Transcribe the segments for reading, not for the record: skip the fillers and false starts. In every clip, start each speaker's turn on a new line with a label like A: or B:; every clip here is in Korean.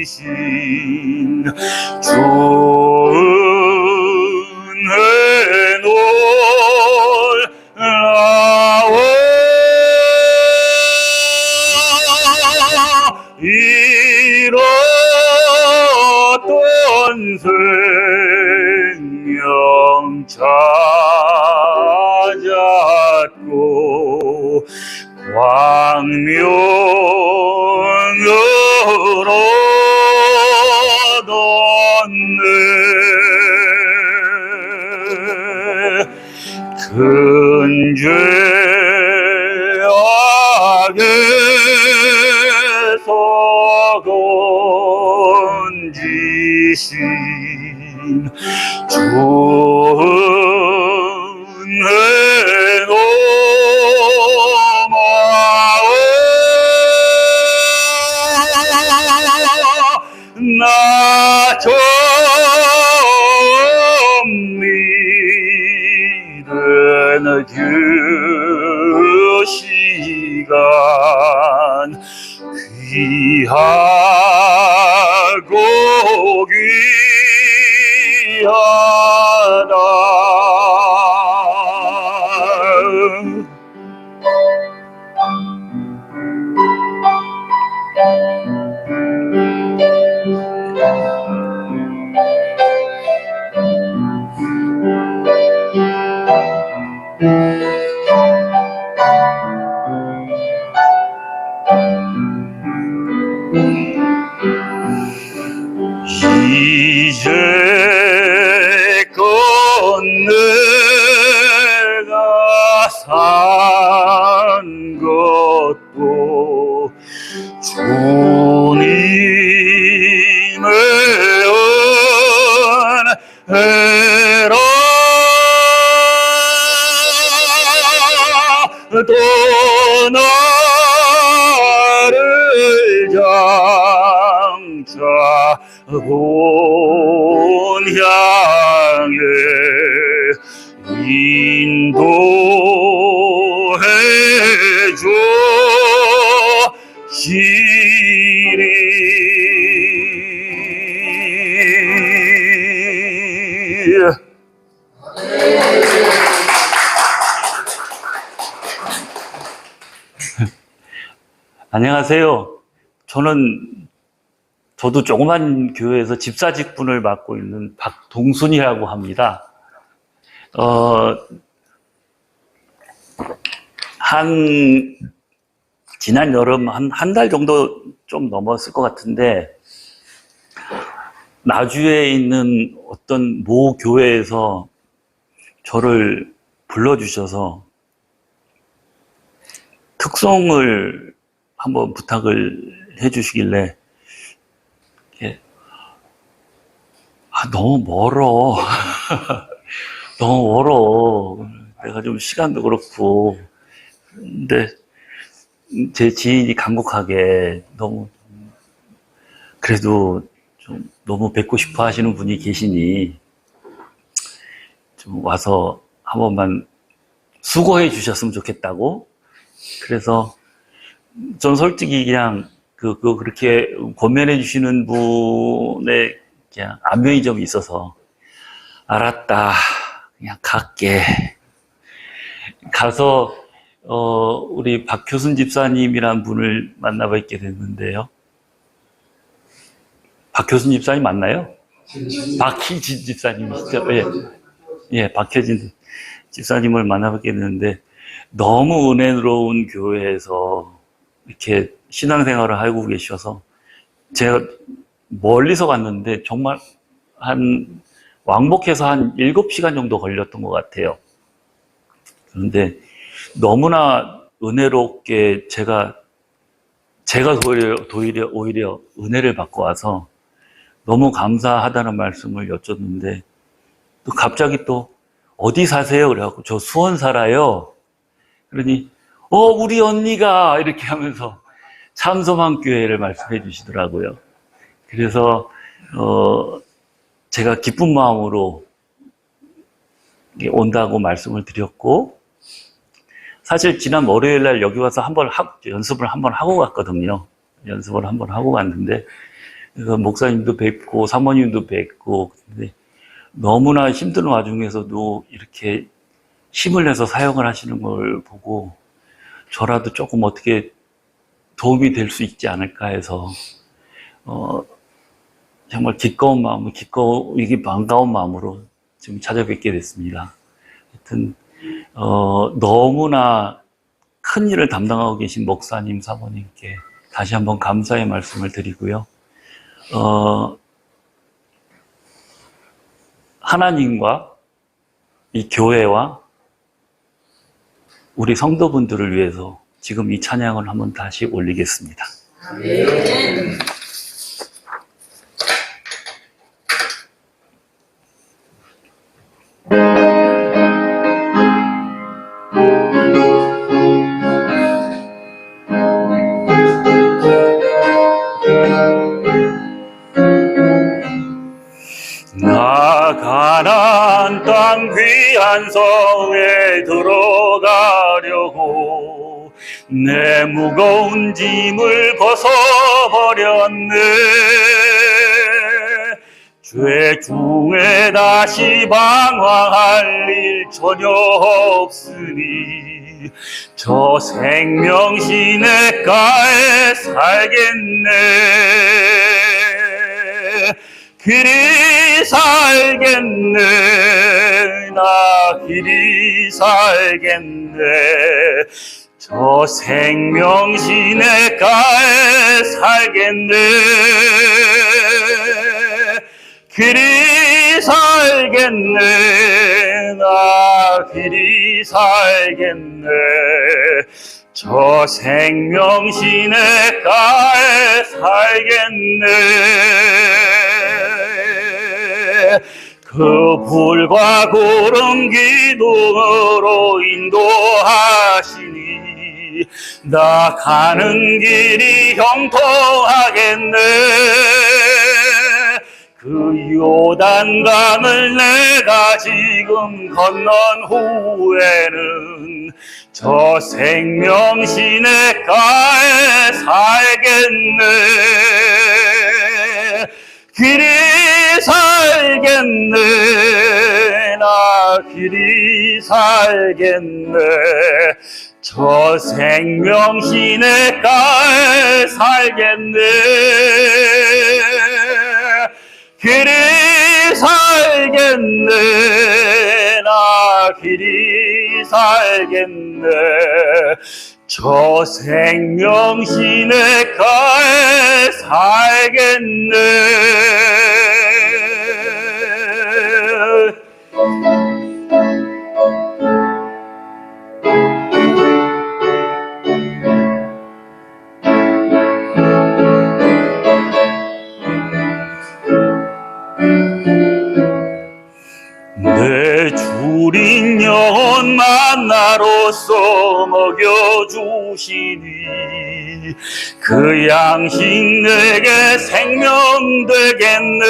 A: 살리신 좋은 은혜 놀라워 잃었던 생명 찾았고 광명을 얻었네 큰 죄악에서 건지신 좋은 은혜 나 좀 믿는 그 시간 귀하고 귀하다 이제껏 내가 산 것도 주님의 은혜라 또 나를 장차 본 향해 인도해 주시리 안녕하세요. 저도 조그만 교회에서 집사 직분을 맡고 있는 박동순이라고 합니다. 지난 여름 한 달 정도 좀 넘었을 것 같은데, 나주에 있는 어떤 모 교회에서 저를 불러주셔서 특송을 한번 부탁을 해주시길래, 너무 멀어. 너무 멀어. 내가 좀 시간도 그렇고. 근데 제 지인이 간곡하게 그래도 좀 너무 뵙고 싶어 하시는 분이 계시니 좀 와서 한 번만 수고해 주셨으면 좋겠다고. 그래서 전 솔직히 그냥 그렇게 권면해 주시는 분의 그냥 안면이 좀 있어서 알았다, 그냥 갈게. 가서 우리 박효순 집사님이란 분을 만나 뵙게 됐는데요. 박효순 집사님 맞나요? 박희진 집사님이시죠? 예, 박효진 집사님을 만나 뵙게 됐는데 너무 은혜로운 교회에서 이렇게 신앙생활을 하고 계셔서 제가 멀리서 갔는데 정말 왕복해서 한 7시간 정도 걸렸던 것 같아요. 그런데 너무나 은혜롭게 제가 오히려 은혜를 받고 와서 너무 감사하다는 말씀을 여쭙는데, 또 갑자기 또 어디 사세요? 그래갖고 저 수원 살아요. 그러니 우리 언니가 이렇게 하면서 참소망교회를 말씀해 주시더라고요. 그래서 제가 기쁜 마음으로 온다고 말씀을 드렸고, 사실 지난 월요일 날 여기 와서 연습을 한번 하고 갔거든요. 연습을 한번 하고 갔는데, 그래서 목사님도 뵙고 사모님도 뵙고, 근데 너무나 힘든 와중에서도 이렇게 힘을 내서 사역을 하시는 걸 보고 저라도 조금 어떻게 도움이 될 수 있지 않을까 해서 정말 기꺼운 마음으로, 이게 반가운 마음으로 지금 찾아뵙게 됐습니다. 하여튼 너무나 큰 일을 담당하고 계신 목사님, 사모님께 다시 한번 감사의 말씀을 드리고요. 하나님과 이 교회와 우리 성도분들을 위해서 지금 이 찬양을 한번 다시 올리겠습니다. 아멘. 나 가나안 땅 귀한 성에 들어가려고 내 무거운 짐을 벗어버렸네. 죄 중에 다시 방황할 일 전혀 없으니 저 생명 시냇가에 살겠네. 길이 살겠네. 나 길이 살겠네. 저 생명 시냇가에 살겠네. 길이 살겠네. 나 길이 살겠네. 저 생명 시냇가에 살겠네. 그 불과 구름 기둥으로 인도하시니 나 가는 길이 형통하겠네. 그 요단강을 내가 지금 건넌 후에는 저 생명 시냇가에 살겠네. 길이 살겠네. 나 길이 살겠네. 저 생명 시냇가에 살겠네. 길이 살겠네. 나 길이 살겠네. 저 생명 시냇가에 살겠네. 내 주린 영혼 만나로서 먹여주시니 그 양식 내게 생명 되겠네.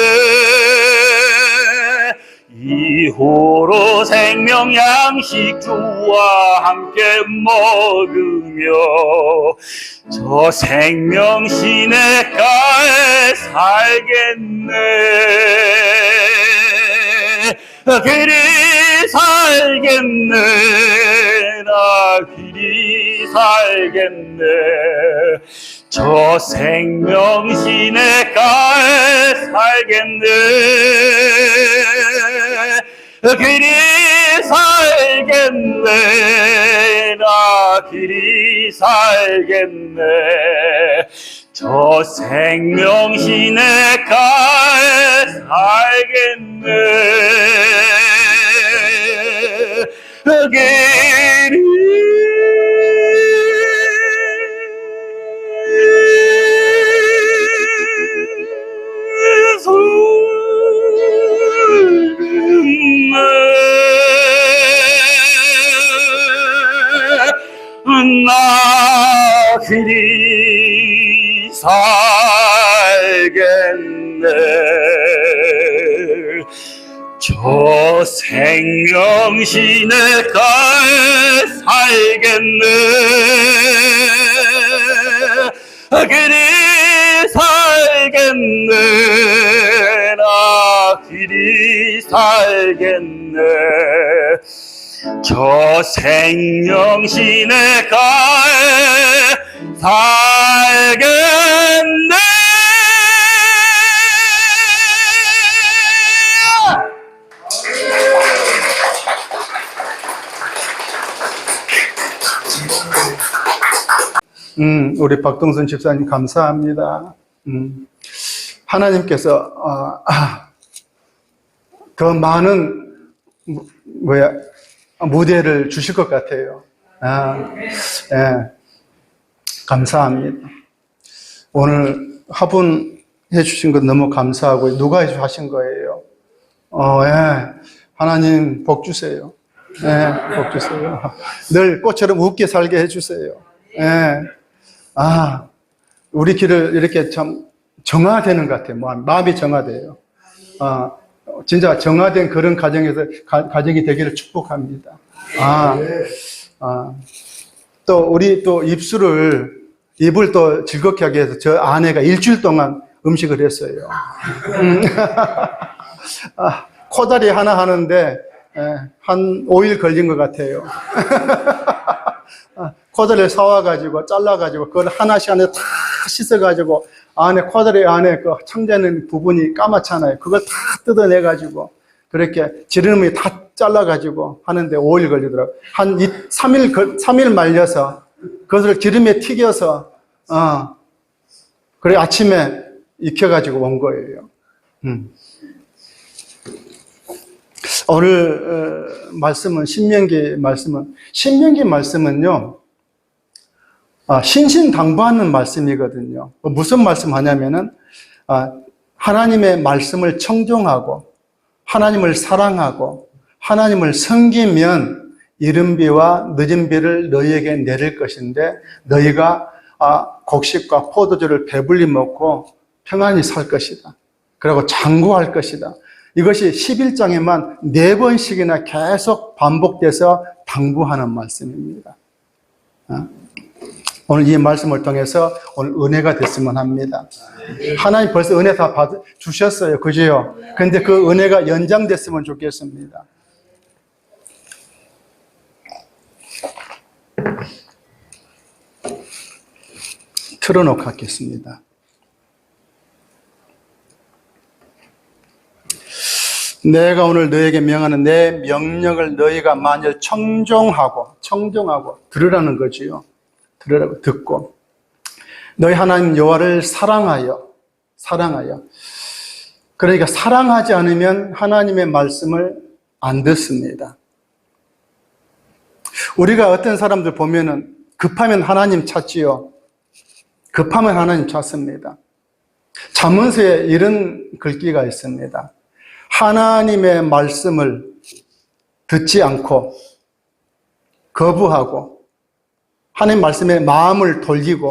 A: 이후로 생명 양식 주와 함께 먹으며 저 생명 시냇가에 살겠네. 길이 살겠네. 나 길이 살겠네. 저 생명 시냇가에 살겠네. 길이 살겠네. 나 길이 살겠네. 저 생명 시냇가에 살겠네. 길이 살겠네. 나 길이 살겠네. 저 생명 시냇가에 살겠네. 길이 살겠네. 저 생명신의 갈 살겠네.
B: 우리 박동선 집사님 감사합니다. 하나님께서 더 많은 무대를 주실 것 같아요. 예, 감사합니다. 오늘 화분해 주신 것 너무 감사하고 누가 하신 거예요? 예, 하나님 복 주세요. 예, 복 주세요. 늘 꽃처럼 웃게 살게 해주세요. 예, 우리 길을 이렇게 참 정화되는 것 같아요. 마음이 정화돼요. 진짜 정화된 그런 가정이 되기를 축복합니다. 또 우리 또 입을 또 즐겁게 하기 위해서 저 아내가 일주일 동안 음식을 했어요. 코다리 하나 하는데 한 5일 걸린 것 같아요. 코다리를 사와가지고 잘라가지고 그걸 하나씩 안에 다 씻어가지고 코다리 안에 그 청자는 부분이 까맣잖아요. 그걸 다 뜯어내가지고 그렇게 지름이 다 잘라가지고 하는데 5일 걸리더라고요. 한 3일 말려서 그것을 기름에 튀겨서 그래 아침에 익혀가지고 온 거예요. 오늘 말씀은 신명기 말씀은요 신신당부하는 말씀이거든요. 무슨 말씀하냐면은 하나님의 말씀을 청종하고 하나님을 사랑하고 하나님을 섬기면 이른 비와 늦은 비를 너희에게 내릴 것인데 너희가 곡식과 포도주를 배불리 먹고 평안히 살 것이다. 그리고 장구할 것이다. 이것이 11장에만 4번씩이나 계속 반복돼서 당부하는 말씀입니다. 오늘 이 말씀을 통해서 오늘 은혜가 됐으면 합니다. 하나님 벌써 은혜 다 주셨어요. 그죠? 근데 그 은혜가 연장됐으면 좋겠습니다. 틀어놓고 하겠습니다. 내가 오늘 너에게 명하는 내 명령을 너희가 만일 청종하고 들으라는 거지요. 들으라고 듣고 너희 하나님 여호와를 사랑하여 그러니까 사랑하지 않으면 하나님의 말씀을 안 듣습니다. 우리가 어떤 사람들 보면은 급하면 하나님 찾지요. 급하면 하나님 찾습니다. 잠언서에 이런 글귀가 있습니다. 하나님의 말씀을 듣지 않고 거부하고 하나님 말씀에 마음을 돌린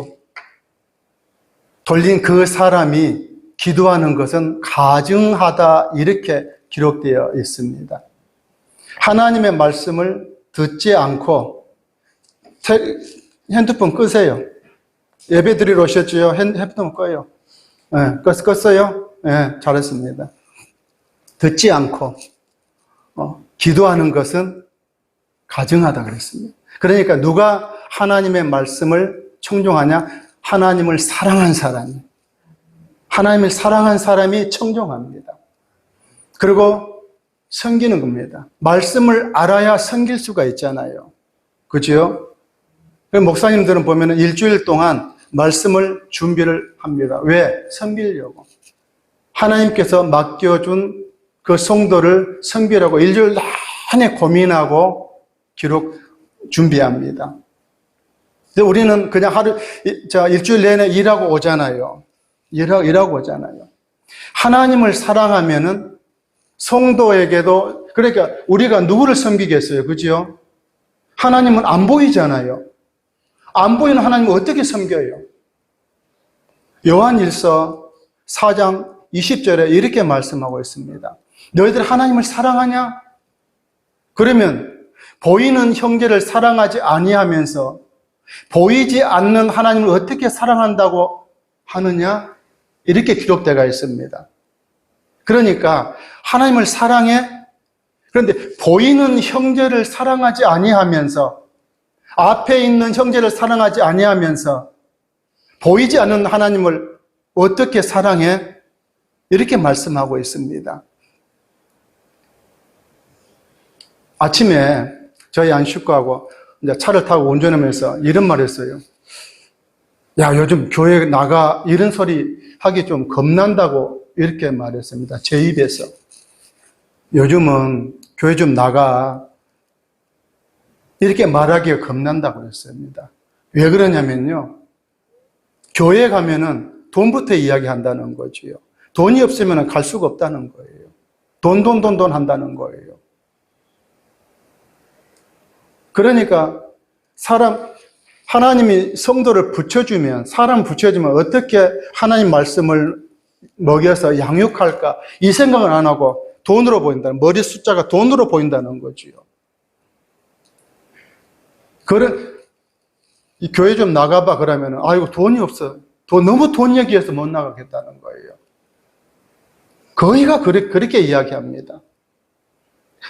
B: 그 사람이 기도하는 것은 가증하다 이렇게 기록되어 있습니다. 하나님의 말씀을 듣지 않고 핸드폰 끄세요. 예배 드리러 오셨죠? 핸드폰 꺼요. 네, 껐어요? 네, 잘했습니다. 듣지 않고 기도하는 것은 가증하다 그랬습니다. 그러니까 누가 하나님의 말씀을 청종하냐? 하나님을 사랑한 사람이. 하나님을 사랑한 사람이 청종합니다. 그리고 섬기는 겁니다. 말씀을 알아야 섬길 수가 있잖아요. 그죠? 목사님들은 보면 일주일 동안 말씀을 준비를 합니다. 왜? 섬기려고. 하나님께서 맡겨준 그 성도를 섬기라고 일주일 내내 고민하고 준비합니다. 근데 우리는 그냥 일주일 내내 일하고 오잖아요. 일하고 오잖아요. 하나님을 사랑하면은 성도에게도, 그러니까 우리가 누구를 섬기겠어요? 그죠? 하나님은 안 보이잖아요. 안 보이는 하나님을 어떻게 섬겨요? 요한일서 4장 20절에 이렇게 말씀하고 있습니다. 너희들 하나님을 사랑하냐? 그러면 보이는 형제를 사랑하지 아니하면서 보이지 않는 하나님을 어떻게 사랑한다고 하느냐? 이렇게 기록되어 있습니다. 그러니까 하나님을 사랑해. 그런데 보이는 형제를 사랑하지 아니하면서, 앞에 있는 형제를 사랑하지 아니하면서 보이지 않는 하나님을 어떻게 사랑해? 이렇게 말씀하고 있습니다. 아침에 저희 안식구하고 이제 차를 타고 운전하면서 이런 말 했어요. 야, 요즘 교회 나가 이런 소리 하기 좀 겁난다고 이렇게 말했습니다. 제 입에서. 요즘은 교회 좀 나가 이렇게 말하기가 겁난다고 했습니다. 왜 그러냐면요. 교회 가면은 돈부터 이야기한다는 거지요. 돈이 없으면 갈 수가 없다는 거예요. 돈 한다는 거예요. 그러니까 하나님이 성도를 붙여주면, 사람 붙여주면 어떻게 하나님 말씀을 먹여서 양육할까? 이 생각을 안 하고 돈으로 보인다는, 머리 숫자가 돈으로 보인다는 거지요. 이 교회 좀 나가봐 그러면은, 아이고, 돈이 없어. 너무 돈 얘기해서 못 나가겠다는 거예요. 거의가 그렇게 이야기합니다.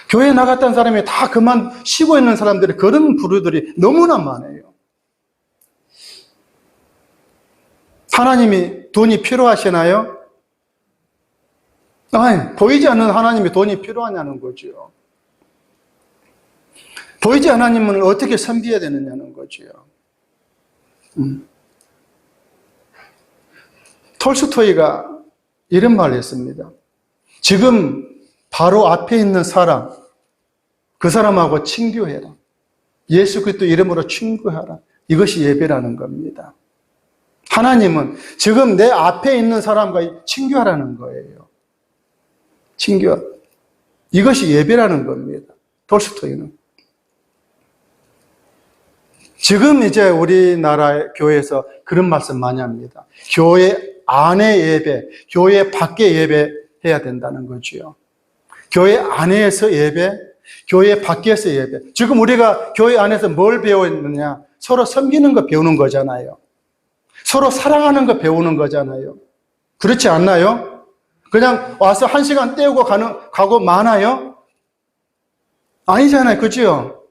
B: 교회 나갔던 사람이 다 그만 쉬고 있는 사람들이 그런 부류들이 너무나 많아요. 하나님이 돈이 필요하시나요? 아니, 보이지 않는 하나님이 돈이 필요하냐는 거죠. 보이지 않는 하나님을 어떻게 섬겨야 되느냐는 거죠. 톨스토이가 이런 말을 했습니다. 지금 바로 앞에 있는 사람, 그 사람하고 친교해라. 예수 그리스도 이름으로 친구하라. 이것이 예배라는 겁니다. 하나님은 지금 내 앞에 있는 사람과 친교하라는 거예요. 친교. 이것이 예배라는 겁니다. 톨스토이는. 지금 이제 우리나라 교회에서 그런 말씀 많이 합니다. 교회 안에 예배, 교회 밖에 예배 해야 된다는 거지요. 교회 안에서 예배, 교회 밖에서 예배. 지금 우리가 교회 안에서 뭘 배웠느냐? 서로 섬기는 거 배우는 거잖아요. 서로 사랑하는 거 배우는 거잖아요. 그렇지 않나요? 그냥 와서 1시간 때우고 가고 마나요? 아니잖아요. 그죠?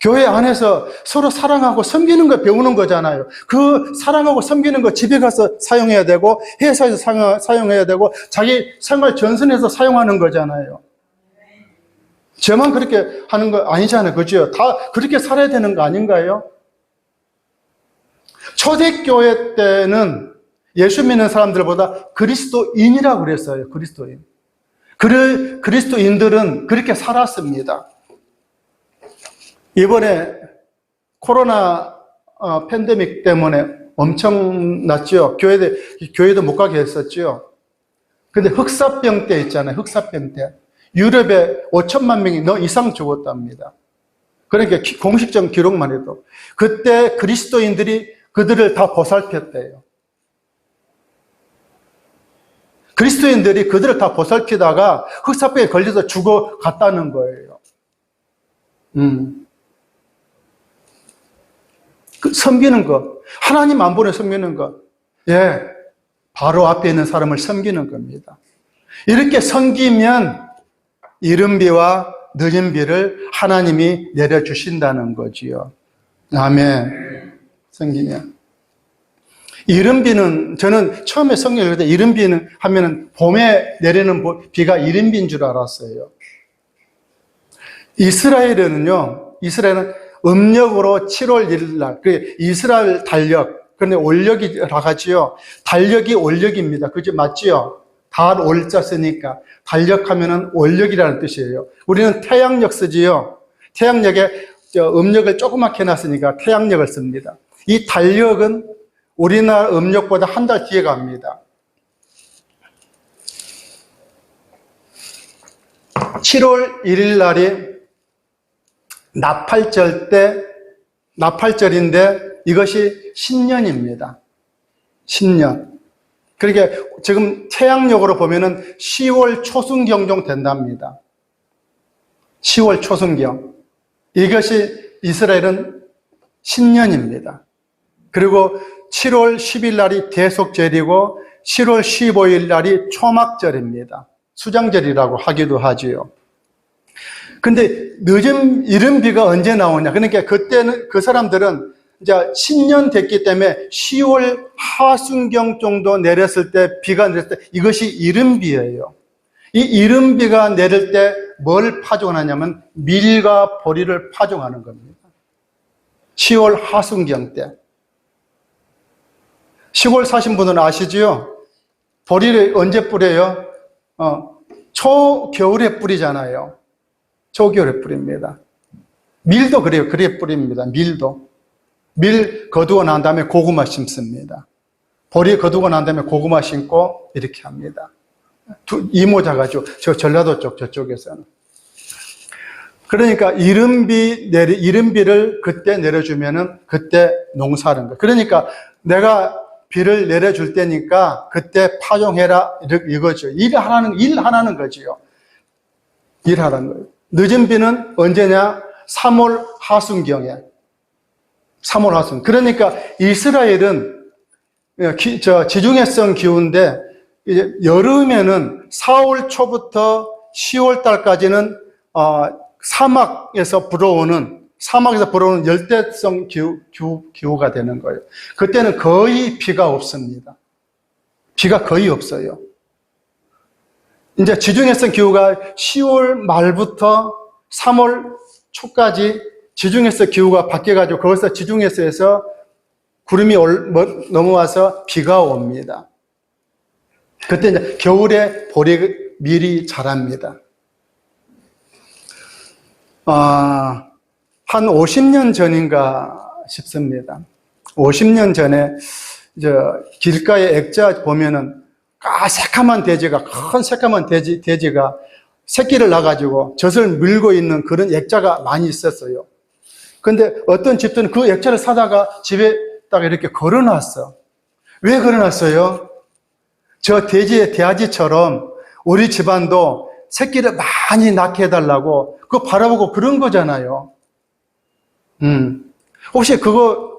B: 교회 안에서 서로 사랑하고 섬기는 거 배우는 거잖아요. 그 사랑하고 섬기는 거 집에 가서 사용해야 되고, 회사에서 사용해야 되고, 자기 생활 전선에서 사용하는 거잖아요. 저만 그렇게 하는 거 아니잖아요. 그죠? 다 그렇게 살아야 되는 거 아닌가요? 초대교회 때는 예수 믿는 사람들보다 그리스도인이라고 그랬어요. 그리스도인. 그리스도인들은 그렇게 살았습니다. 이번에 코로나 팬데믹 때문에 엄청났죠. 교회도 못 가게 했었죠. 근데 흑사병 때 있잖아요. 흑사병 때. 유럽에 5천만 명이 이상 죽었답니다. 그러니까 공식적 기록만 해도. 그때 그리스도인들이 그들을 다 보살폈대요. 그리스도인들이 그들을 다 보살피다가 흑사병에 걸려서 죽어갔다는 거예요. 섬기는 것, 하나님 안 보내 섬기는 것, 예, 바로 앞에 있는 사람을 섬기는 겁니다. 이렇게 섬기면 이른 비와 늦은 비를 하나님이 내려주신다는 거지요. 아멘. 섬기면. 이른 비는, 저는 처음에 성경을 읽을 때 이른 비는 하면은 봄에 내리는 비가 이른 비인 줄 알았어요. 이스라엘은 음력으로 7월 1일 날, 이스라엘 달력, 그런데 올력이라고 하지요. 달력이 올력입니다. 그죠? 맞지요? 달 올자 쓰니까. 달력하면은 올력이라는 뜻이에요. 우리는 태양력 쓰지요. 태양력에 음력을 조그맣게 해놨으니까 태양력을 씁니다. 이 달력은 우리나라 음력보다 한 달 뒤에 갑니다. 7월 1일 날이 나팔절인데 이것이 신년입니다. 신년. 그러니까 지금 태양력으로 보면은 10월 초순경 정도 된답니다. 10월 초순경. 이것이 이스라엘은 신년입니다. 그리고 7월 10일 날이 대속절이고 7월 15일 날이 초막절입니다. 수장절이라고 하기도 하지요. 근데 늦은 이른 비가 언제 나오냐? 그러니까 그때는 그 사람들은 이제 신년 됐기 때문에 10월 하순경 정도 내렸을 때 비가 내렸을 때 이것이 이른 비예요. 이 이른 비가 내릴 때 뭘 파종하냐면 밀과 보리를 파종하는 겁니다. 10월 하순경 때. 시골 사신 분은 아시지요? 보리를 언제 뿌려요? 초겨울에 뿌리잖아요. 초겨울에 뿌립니다. 밀도 그래요. 그래 뿌립니다. 밀도. 밀 거두고 난 다음에 고구마 심습니다. 보리 거두고 난 다음에 고구마 심고 이렇게 합니다. 이모자가죠. 저 전라도 쪽 저쪽에서는. 그러니까 이른 비를 그때 내려주면은 그때 농사하는 거예요. 그러니까 내가 비를 내려줄 때니까 그때 파종해라 이거죠. 일하라는 거지요. 일하라는 거예요. 늦은 비는 언제냐? 3월 하순경에. 3월 하순. 그러니까 이스라엘은 지중해성 기후인데 이제 여름에는 4월 초부터 10월 달까지는 사막에서 불어오는 열대성 기후가 되는 거예요. 그때는 거의 비가 없습니다. 비가 거의 없어요. 이제 지중해성 기후가 10월 말부터 3월 초까지 지중해성 기후가 바뀌어가지고 거기서 지중해성에서 구름이 넘어와서 비가 옵니다. 그때 이제 겨울에 밀이 자랍니다. 한 50년 전인가 싶습니다. 50년 전에 길가에 액자 보면은 새카만 돼지가 큰 새카만 돼지가 새끼를 낳아가지고 젖을 물고 있는 그런 액자가 많이 있었어요. 근데 어떤 집들은 그 액자를 사다가 집에다가 이렇게 걸어놨어. 왜 걸어놨어요? 저 돼지의 대아지처럼 우리 집안도 새끼를 많이 낳게 해달라고 그거 바라보고 그런 거잖아요. 혹시 그거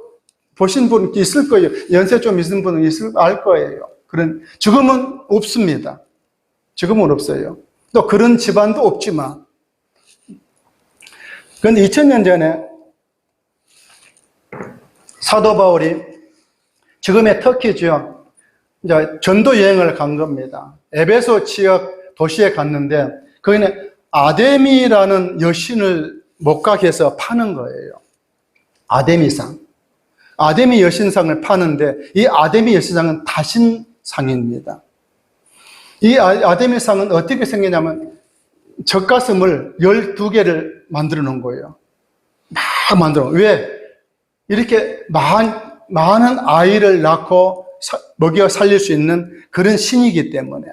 B: 보신 분 있을 거예요. 연세 좀 있는 분은 알 거예요. 지금은 없습니다. 지금은 없어요. 또 그런 집안도 없지만. 그런데 2000년 전에 사도 바울이 지금의 터키죠. 이제 전도 여행을 간 겁니다. 에베소 지역 도시에 갔는데 거기는 아데미라는 여신을 목각해서 파는 거예요. 아데미상. 아데미 여신상을 파는데 이 아데미 여신상은 다신상입니다. 이 아데미상은 어떻게 생기냐면 젖가슴을 12개를 만들어 놓은 거예요. 막 만들어. 왜? 이렇게 많은 아이를 낳고 먹여 살릴 수 있는 그런 신이기 때문에.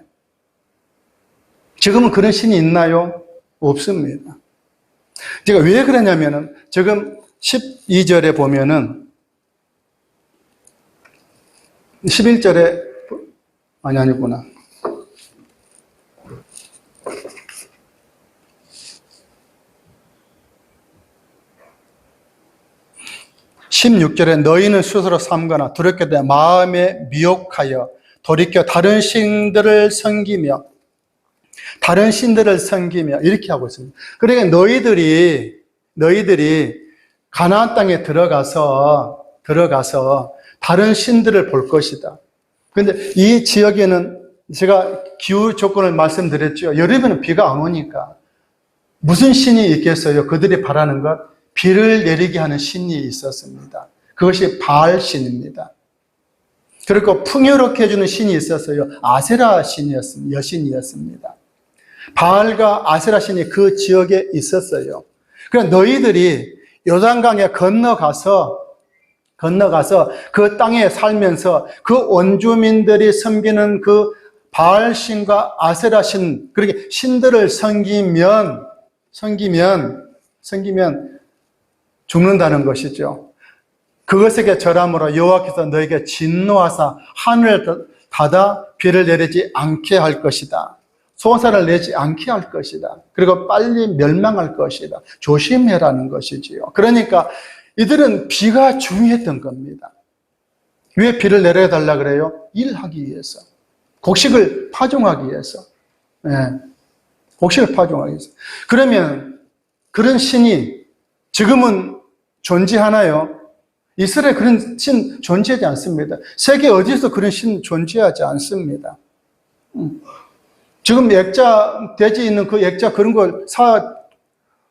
B: 지금은 그런 신이 있나요? 없습니다. 제가 왜 그러냐면은 지금 12절에 보면은 11절에 아니구나. 16절에 너희는 스스로 삼거나 두렵게 되어 마음에 미혹하여 돌이켜 다른 신들을 섬기며 이렇게 하고 있습니다. 그러니까 너희들이 가나안 땅에 들어가서 다른 신들을 볼 것이다. 그런데 이 지역에는 제가 기후 조건을 말씀드렸죠. 여름에는 비가 안 오니까 무슨 신이 있겠어요? 그들이 바라는 것 비를 내리게 하는 신이 있었습니다. 그것이 바알 신입니다. 그리고 풍요롭게 해주는 신이 있었어요. 아세라 여신이었습니다. 바알과 아세라 신이 그 지역에 있었어요. 그러니까 너희들이 요단강에 건너가서 그 땅에 살면서 그 원주민들이 섬기는 그 바알 신과 아세라 신, 그렇게 신들을 섬기면 죽는다는 것이죠. 그것에게 절함으로 여호와께서 너에게 진노하사 하늘을 닫아 비를 내리지 않게 할 것이다. 소사를 내지 않게 할 것이다. 그리고 빨리 멸망할 것이다. 조심해라는 것이지요. 그러니까 이들은 비가 중요했던 겁니다. 왜 비를 내려달라 그래요? 일하기 위해서. 곡식을 파종하기 위해서. 예. 곡식을 파종하기 위해서. 그러면 그런 신이 지금은 존재하나요? 이스라엘에 그런 신 존재하지 않습니다. 세계 어디에서 그런 신 존재하지 않습니다. 지금 액자, 돼지 있는 그 액자 그런 걸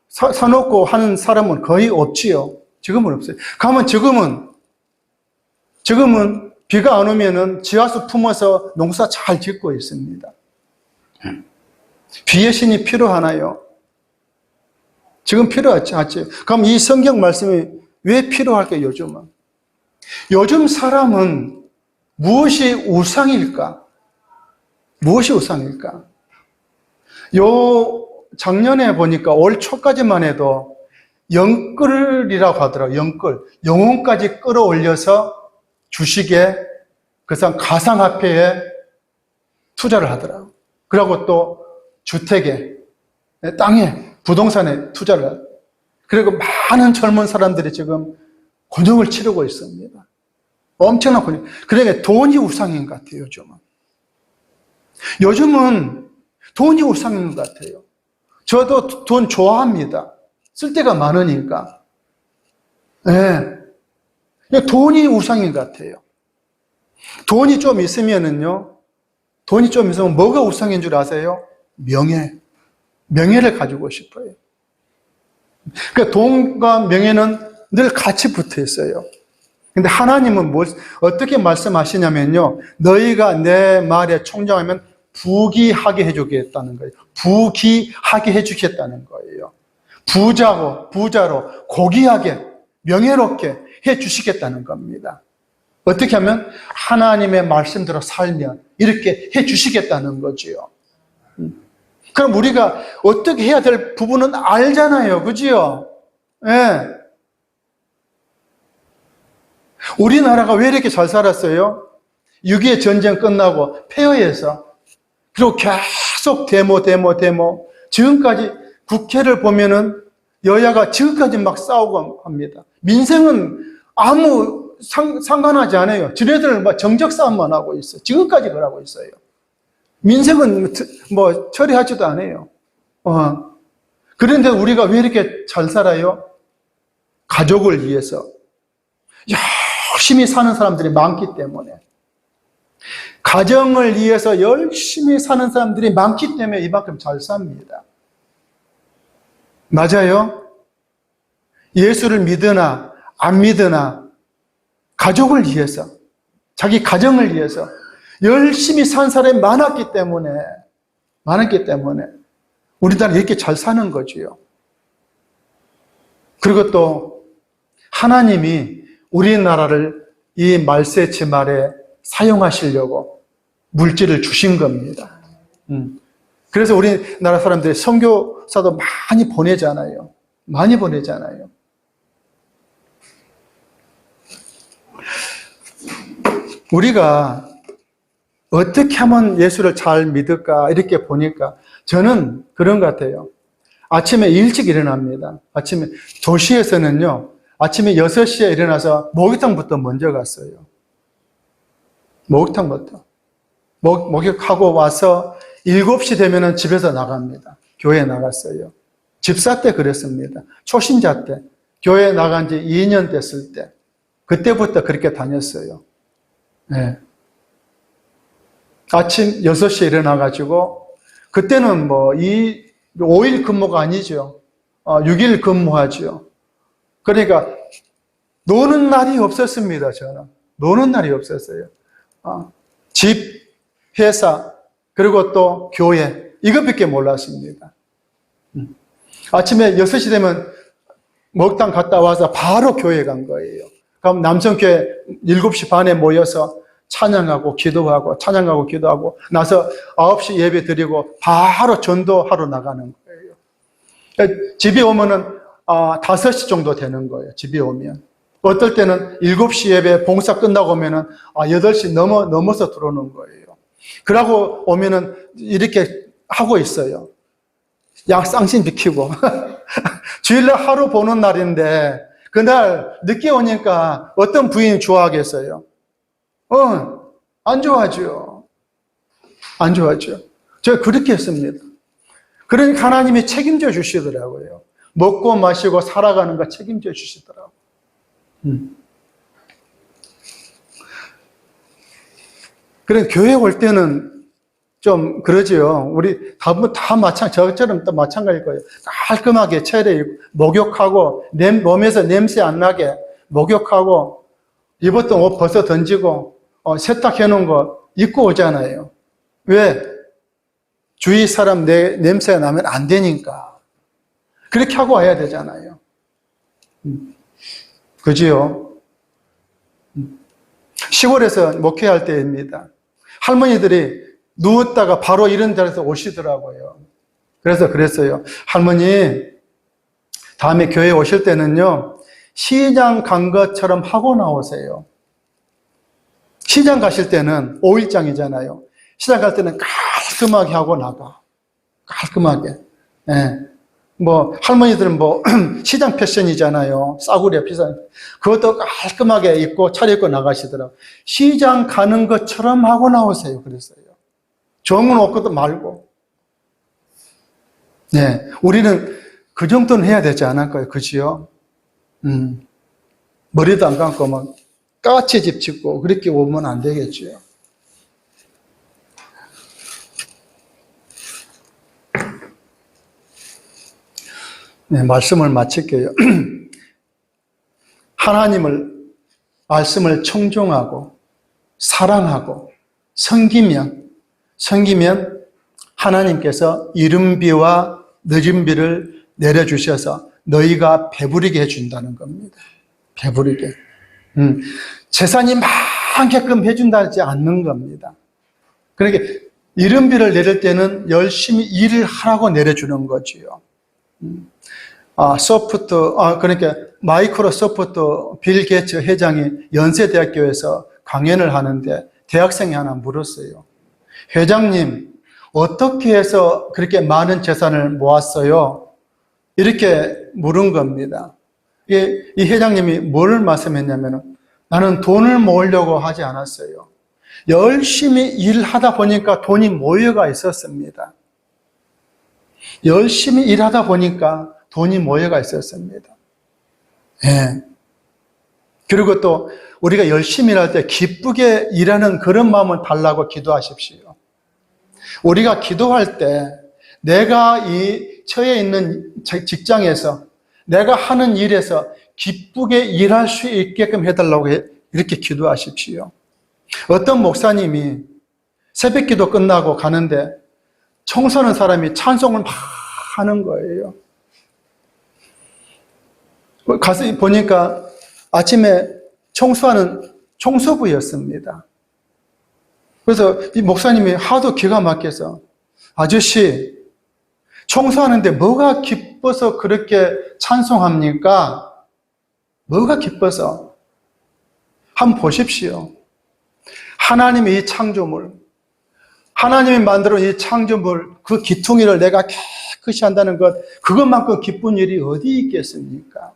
B: 사놓고 하는 사람은 거의 없지요. 지금은 없어요. 가면 지금은 비가 안 오면은 지하수 품어서 농사 잘 짓고 있습니다. 비의 신이 필요하나요? 지금 필요하지 않죠. 그럼 이 성경 말씀이 왜 필요할까요, 요즘은? 요즘 사람은 무엇이 우상일까? 무엇이 우상일까? 작년에 보니까 올 초까지만 해도 영끌이라고 하더라고요. 영끌. 영혼까지 끌어올려서 주식에, 가상화폐에 투자를 하더라고요. 그리고 또 주택에, 땅에, 부동산에 투자를 하더라고요. 그리고 많은 젊은 사람들이 지금 곤욕을 치르고 있습니다. 엄청난 곤욕. 그러니까 돈이 우상인 것 같아요, 요즘은. 요즘은 돈이 우상인 것 같아요. 저도 돈 좋아합니다. 쓸 데가 많으니까. 네. 돈이 우상인 것 같아요. 돈이 좀 있으면은요, 돈이 좀 있으면 뭐가 우상인 줄 아세요? 명예를 가지고 싶어요. 그러니까 돈과 명예는 늘 같이 붙어 있어요. 근데 하나님은 어떻게 말씀하시냐면요, 너희가 내 말에 청정하면 부귀하게 해주겠다는 거예요. 부귀하게 해주겠다는 거예요. 부자로 고귀하게 명예롭게 해주시겠다는 겁니다. 어떻게 하면 하나님의 말씀대로 살면 이렇게 해주시겠다는 거지요. 그럼 우리가 어떻게 해야 될 부분은 알잖아요. 그지요? 예. 우리나라가 왜 이렇게 잘 살았어요? 6.25 전쟁 끝나고 폐허해서, 그리고 계속 데모. 지금까지 국회를 보면은 여야가 지금까지 막 싸우고 합니다. 민생은 아무 상관하지 않아요. 지네들 막 정적 싸움만 하고 있어요. 지금까지 그러고 있어요. 민생은 뭐 처리하지도 않아요. 그런데 우리가 왜 이렇게 잘 살아요? 가족을 위해서 열심히 사는 사람들이 많기 때문에, 가정을 위해서 열심히 사는 사람들이 많기 때문에 이만큼 잘 삽니다. 맞아요? 예수를 믿으나 안 믿으나 가족을 위해서, 자기 가정을 위해서 열심히 산 사람이 많았기 때문에 우리나라 이렇게 잘 사는 거지요. 그리고 또 하나님이 우리나라를 이 말세치 말에 사용하시려고 물질을 주신 겁니다. 그래서 우리나라 사람들이 선교사도 많이 보내잖아요. 우리가 어떻게 하면 예수를 잘 믿을까 이렇게 보니까 저는 그런 것 같아요. 아침에 일찍 일어납니다. 아침에 도시에서는요, 아침에 6시에 일어나서 목욕탕부터 먼저 갔어요. 목욕탕부터. 목욕하고 와서 7시 되면은 집에서 나갑니다. 교회에 나갔어요. 집사 때 그랬습니다. 초신자 때. 교회 나간 지 2년 됐을 때. 그때부터 그렇게 다녔어요. 네. 아침 6시에 일어나가지고, 그때는 5일 근무가 아니죠. 6일 근무하죠. 그러니까, 노는 날이 없었습니다, 저는. 노는 날이 없었어요. 집, 회사, 그리고 또 교회, 이것밖에 몰랐습니다. 아침에 6시 되면 목욕탕 갔다 와서 바로 교회 간 거예요. 그럼 남성교회 7시 반에 모여서 찬양하고 기도하고 나서 9시 예배 드리고 바로 전도하러 나가는 거예요. 집에 오면은 5시 정도 되는 거예요. 집에 오면. 어떨 때는 7시 예배 봉사 끝나고 오면은 8시 넘어서 들어오는 거예요. 그러고 오면은 이렇게 하고 있어요. 쌍신 비키고. 주일날 하루 보는 날인데 그날 늦게 오니까 어떤 부인이 좋아하겠어요? 안 좋아하죠. 안 좋아하죠. 제가 그렇게 했습니다. 그러니까 하나님이 책임져 주시더라고요. 먹고 마시고 살아가는 거 책임져 주시더라고요. 그래, 교회 올 때는 좀 그러지요. 우리 다 저처럼 또 마찬가지일 거예요. 깔끔하게 차려 목욕하고, 몸에서 냄새 안 나게 목욕하고, 입었던 옷 벗어 던지고, 세탁해 놓은 거 입고 오잖아요. 왜? 주위 사람 냄새가 나면 안 되니까. 그렇게 하고 와야 되잖아요. 그지요? 시골에서 목회할 때입니다. 할머니들이 누웠다가 바로 이런 자리에서 오시더라고요. 그래서 그랬어요. 할머니, 다음에 교회 오실 때는요, 시장 간 것처럼 하고 나오세요. 시장 가실 때는 5일장이잖아요. 시장 갈 때는 깔끔하게 하고 나가. 깔끔하게. 예. 할머니들은 시장 패션이잖아요. 싸구려 비싼. 그것도 깔끔하게 입고 차려입고 나가시더라고요. 시장 가는 것처럼 하고 나오세요. 그랬어요. 좋은 옷 것도 말고. 네. 우리는 그 정도는 해야 되지 않을까요? 그지요? 머리도 안 감고 막 까치 집 짓고 그렇게 오면 안 되겠죠. 네, 말씀을 마칠게요. 말씀을 청종하고 사랑하고 섬기면 하나님께서 이른비와 늦은비를 내려주셔서 너희가 배부르게 해준다는 겁니다. 배부르게. 재산이 많게끔 해준다지 않는 겁니다. 그러니까 이른비를 내릴 때는 열심히 일을 하라고 내려주는 거지요. 그러니까 마이크로소프트 빌 게이츠 회장이 연세대학교에서 강연을 하는데 대학생이 하나 물었어요. 회장님, 어떻게 해서 그렇게 많은 재산을 모았어요? 이렇게 물은 겁니다. 이 회장님이 뭘 말씀했냐면, 나는 돈을 모으려고 하지 않았어요. 열심히 일하다 보니까 돈이 모여가 있었습니다. 열심히 일하다 보니까 돈이 모여가 있었습니다. 예. 그리고 또 우리가 열심히 일할 때 기쁘게 일하는 그런 마음을 달라고 기도하십시오. 우리가 기도할 때 내가 이 처해 있는 직장에서 내가 하는 일에서 기쁘게 일할 수 있게끔 해달라고 이렇게 기도하십시오. 어떤 목사님이 새벽기도 끝나고 가는데 청소하는 사람이 찬송을 막 하는 거예요. 가서 보니까 아침에 청소하는 청소부였습니다. 그래서 이 목사님이 하도 기가 막혀서, 아저씨, 청소하는데 뭐가 기뻐서 그렇게 찬송합니까? 뭐가 기뻐서? 한번 보십시오. 하나님의 이 창조물, 하나님이 만들어 이 창조물, 그 기퉁이를 내가 깨끗이 한다는 것, 그것만큼 기쁜 일이 어디 있겠습니까?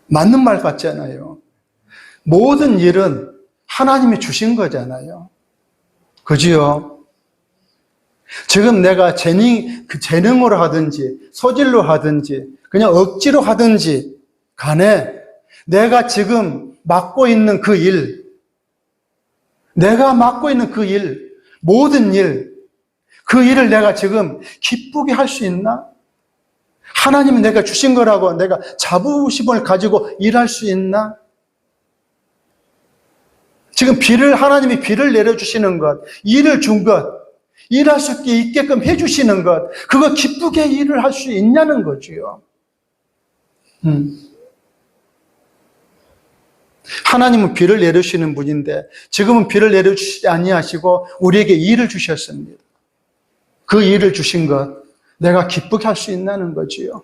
B: 맞는 말 같잖아요. 모든 일은 하나님이 주신 거잖아요. 그지요? 지금 내가 재능으로 하든지, 소질로 하든지, 그냥 억지로 하든지 간에 내가 지금 맡고 있는 그 일, 내가 맡고 있는 그 일, 모든 일, 그 일을 내가 지금 기쁘게 할 수 있나? 하나님이 내가 주신 거라고 내가 자부심을 가지고 일할 수 있나? 지금 하나님이 비를 내려주시는 것, 일을 준 것, 일할 수 있게끔 해주시는 것, 그거 기쁘게 일을 할 수 있냐는 거지요. 하나님은 비를 내려주시는 분인데 지금은 비를 내려주시지 아니하시고 우리에게 일을 주셨습니다. 그 일을 주신 것, 내가 기쁘게 할 수 있다는 거지요.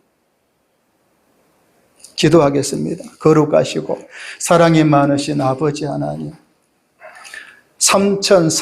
B: 기도하겠습니다. 거룩하시고 사랑이 많으신 아버지 하나님,